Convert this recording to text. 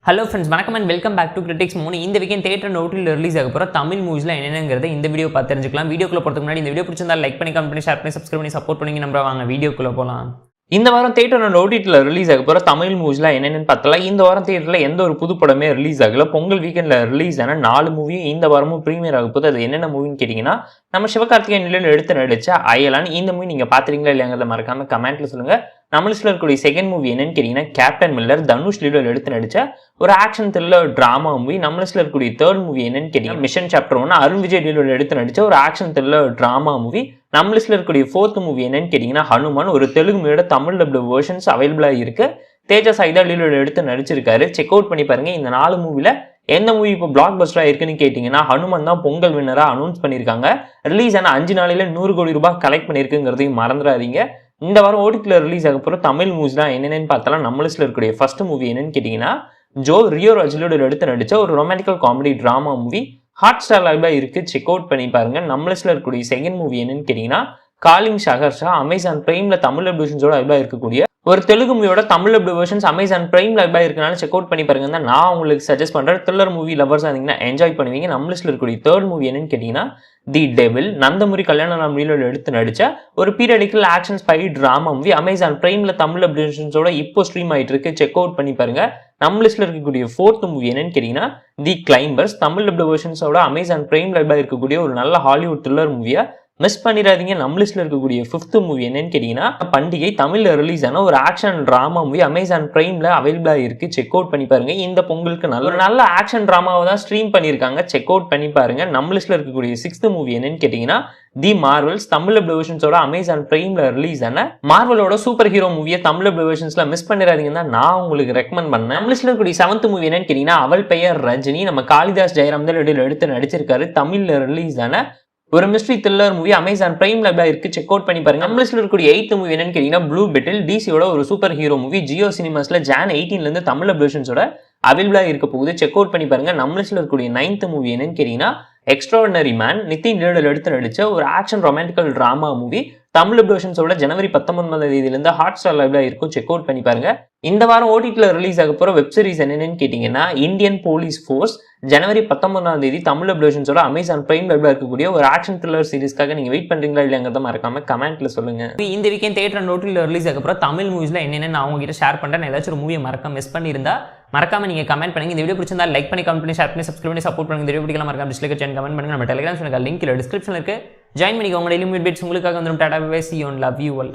Hello friends, வணக்கம் and welcome back to critics 3. இந்த weekend theatre ஓடிடியில் ரிலீஸ் ஆக போகிற தமிழ் மூவிஸ்ல என்னென்னங்கிறத இந்த வீடியோ பார்த்து தெரிஞ்சுக்கலாம். வீடியோக்குள்ள போகிறதுக்கு முன்னாடி இந்த வீடியோ பிடிச்சிருந்தா லைக் பண்ணி, கமெண்ட் பண்ணி, ஷேர் பண்ணி, சப்ஸ்கிரைப் பண்ணி சப்போர்ட் பண்ணி நம்ம வாங்க வீடியோக்குள்ள போகலாம். இந்த வாரம் தியேட்டர் ஓடிடியில் ரிலீஸ் ஆக போகிற தமிழ் மூவிஸ்லாம் என்னென்னு பார்த்தலாம். இந்த வாரம் தியேட்டரில் எந்த ஒரு புது படமே ரிலீஸ் ஆகல. பொங்கல் வீக்கெண்டில் ரிலீஸ் ஆன 4 மூவியும் இந்த வாரமும் ப்ரீமியர் ஆக போது. அது என்னென்ன மூவின்னு கேட்டிங்கன்னா, நம்ம சிவகார்த்திகேயன் நிலையில் எடுத்து நடிச்ச அயலான். இந்த மூவி நீங்கள் பார்த்துறீங்களா இல்லையாங்கிறத மறக்காம கமெண்ட்டில் சொல்லுங்கள். நம்ம லிஸ்ட்டில் இருக்கக்கூடிய செகண்ட் மூவி என்னன்னு கேட்டிங்கன்னா, கேப்டன் மில்லர். தனுஷ் லீடோவில் எடுத்து நடிச்ச ஒரு ஆக்ஷன் த்ரில்லர் ட்ராமா மூவி. நம்ம லிஸ்ட்டில் இருக்கக்கூடிய தேர்ட் மூவி என்னன்னு கேட்டிங்கன்னா, மிஷன் சாப்டர் 1. அருண் விஜய் லீடோவில் எடுத்து நடிச்ச ஒரு ஆக்ஷன் த்ரில்லர் ட்ராமா மூவி. நம்ம லிஸ்ட்டில் இருக்கக்கூடிய ஃபோர்த் மூவி என்னன்னு கேட்டிங்கன்னா, ஹனுமான். ஒரு தெலுங்கு மூவியோட தமிழ் டப்டு வெர்ஷன்ஸ் அவைலபிளாக இருக்கு. தேஜா சைதா லீடோவில் எடுத்து நடிச்சிருக்காரு. செக் அவுட் பண்ணி பாருங்க. இந்த 4 மூவியில் எந்த மூவி இப்போ பிளாக் பஸ்டராக இருக்குன்னு கேட்டிங்கன்னா, ஹனுமான் தான் பொங்கல் வின்னராக அனௌன்ஸ் பண்ணியிருக்காங்க. ரிலீஸ் ஆன 5 நாளில் 100 கோடி ரூபாய் கலெக்ட் பண்ணியிருக்குங்கிறதையும் மறந்துடாதீங்க. இந்த வாரம் ஓடிடியில் ரிலீஸ் ஆக போகிற தமிழ் மூவிஸ்லாம் என்னென்னு பார்த்தாலும் நம்ம லிஸ்ட்டில் இருக்கக்கூடிய ஃபர்ஸ்ட் மூவி என்னன்னு கேட்டிங்கன்னா, ரியோ ராஜ்லோட எடுத்து நடித்த ஒரு ரொமான்டிக்கல் comedy drama movie. Hot star லைவ்ல இருக்கு. செக் அவுட் பண்ணி பாருங்க. நம்ம லிஸ்ட்டில் இருக்கக்கூடிய செகண்ட் மூவி என்னன்னு கேட்டிங்கன்னா, காலிங் ஷஹர்ஷா. அமேசான் பிரைமில் தமிழ் வெர்ஷன்ஸோட லைவ்ல இருக்கக்கூடிய ஒரு தெலுங்கு மூவியோட தமிழ் வெர்ஷன்ஸ் அமேசான் பிரைம் லைவ்ல இருக்கனால செக் அவுட் பண்ணி பாருங்க. தான் நான் உங்களுக்கு சஜஸ்ட் பண்ணுறேன். த்ரில்லர் மூவி லவர்ஸ் இருந்தீங்கன்னா என்ஜாய் பண்ணுவீங்க. நம்ம லிஸ்ட்டில் இருக்கக்கூடிய தேர்ட் மூவி என்னன்னு கேட்டிங்கன்னா, தி டெவில். நந்தமுரி கல்யாண மூவியோட எடுத்து நடிச்ச ஒரு periodical action spy drama movie. Amazon பிரைம்ல தமிழ் வெர்ஷன்ஸோட இப்போ ஸ்ட்ரீம் ஆயிட்டு இருக்கு. செக் அவுட் பண்ணி பாருங்க. நம்ம லிஸ்ட்ல இருக்கக்கூடிய ஃபோர்த் மூவி என்னன்னு கேட்டீங்கன்னா, தி கிளைம்பர்ஸ். தமிழ் வெர்ஷன்ஸோட அமேசான் பிரைம் லைவ்ல இருக்கக்கூடிய ஒரு நல்ல ஹாலிவுட் த்ரில்லர் மூவியா மிஸ் பண்ணிடாதீங்க. நம்ம லிஸ்ட்ல இருக்கக்கூடிய ஃபிஃப்த் மூவி என்னன்னு கேட்டீங்கன்னா, பண்டிகை. தமிழ்ல ரிலீஸ் ஆன ஒரு ஆக்ஷன் டிராமா மூவி. அமேசான் பிரைம்ல அவைலபிளா இருக்கு. செக் அவுட் பண்ணி பாருங்க. இந்த பொங்கலுக்கு நல்ல ஆக்ஷன் டிராமாவை தான் ஸ்ட்ரீம் பண்ணியிருக்காங்க. செக் அவுட் பண்ணி பாருங்க. நம்ம லிஸ்ட்ல இருக்கக்கூடிய சிக்ஸ்த் மூவி என்னன்னு கேட்டீங்கன்னா, தி மார்வல்ஸ். தமிழ் வெர்ஷன்ஸோட அமேசான் பிரைம்ல ரிலீஸ் ஆன மார்வலோட சூப்பர் ஹீரோ மூவியை தமிழ் வெர்ஷன்ஸ்ல மிஸ் பண்ணிடாதீங்கன்னா நான் உங்களுக்கு ரெக்கமெண்ட் பண்ணேன். நம்ம லிஸ்ட்ல இருக்கக்கூடிய செவன்த் மூவி என்னன்னு கேட்டீங்கன்னா, அவள் பெயர் ரஜினி. நம்ம காளிதாஸ் ஜெயராம் தான் எடுத்து நடிச்சிருக்காரு. தமிழ்ல ரிலீஸ் ஆன ஒரு mystery thriller movie. Amazon prime லைவ்ல இருக்கு. செக் அவுட் பண்ணி பாருங்க. நம்ம லிஸ்ட்ல இருக்கக்கூடிய 8th மூவி என்னன்னு கேட்டீங்கன்னா, ப்ளூ பெட்டில். டிசியோட ஒரு சூப்பர் ஹீரோ மூவி. ஜியோ சினிமாஸ்ல ஜான் 18 இருந்து தமிழ் வெர்ஷன்ஸோட அவைலபிளா இருக்க போகுது. செக் அவுட் பண்ணி பாருங்க. நம்ம லிஸ்ட்ல இருக்கக்கூடிய 9th மூவி என்னன்னு கேட்டீங்கன்னா, எக்ஸ்ட்ராடினரி மேன். நிதின் லீடோவில் எடுத்து நடிச்ச ஒரு action romantical drama movie. Tamil வெர்ஷன்ஸோட ஜனவரி 19 ஹாட் ஸ்டார் லைவ்ல இருக்கும். செக் அவுட் பண்ணி பாருங்க. இந்த வாரம் ஓடிடியில் ரிலீஸ் ஆக போற வெப் சீரிஸ் என்னன்னு கேட்டீங்கன்னா, இந்தியன் போலீஸ் ஃபோர்ஸ். ஜனவரி 19 தமிழ் வெர்ஷன்ஸோட அமேசான் பிரைம் லைவ்ல இருக்கக்கூடிய ஒரு ஆக்ஷன் த்ரில்லர் சீரிஸ்க்காக நீங்க வெயிட் பண்றீங்களா இல்லையாங்கிறத மறக்காம கமெண்ட்ல சொல்லுங்க. இந்த வீக்கெண்ட் தியேட்டர் ஓடிடியில் ரிலீஸ் ஆக போற தமிழ் மூவிஸ்ல என்னென்ன நான் உங்ககிட்ட ஷேர் பண்றேன். ஏதாச்சும் ஒரு மூவியை மறக்காம மிஸ் பண்ணியிருந்தா மறக்காம நீங்க கமெண்ட் பண்ணுங்க. இந்த வீடியோ பிடிச்சிருந்தா லைக் பண்ணி, கமெண்ட் பண்ணி, ஷேர் பண்ணி, சப்ஸ்கிரைப் பண்ணி சப்போர்ட் பண்ணுங்க. இந்த வீடியோ பிடிக்கலாம் மறக்காம டிஸ்லைக் சேனல் கமெண்ட் பண்ணுங்க. நம்ம டெலிகிராம் சேனல் லிங்க் டிஸ்கிரிப்ஷன்ல இருக்கு. ஜாயின் பண்ணிக்கோங்க. உங்களோட லிமிட் பிட்ஸ் உங்களுக்காக வந்துடும். Tata bye bye. See you and love you all.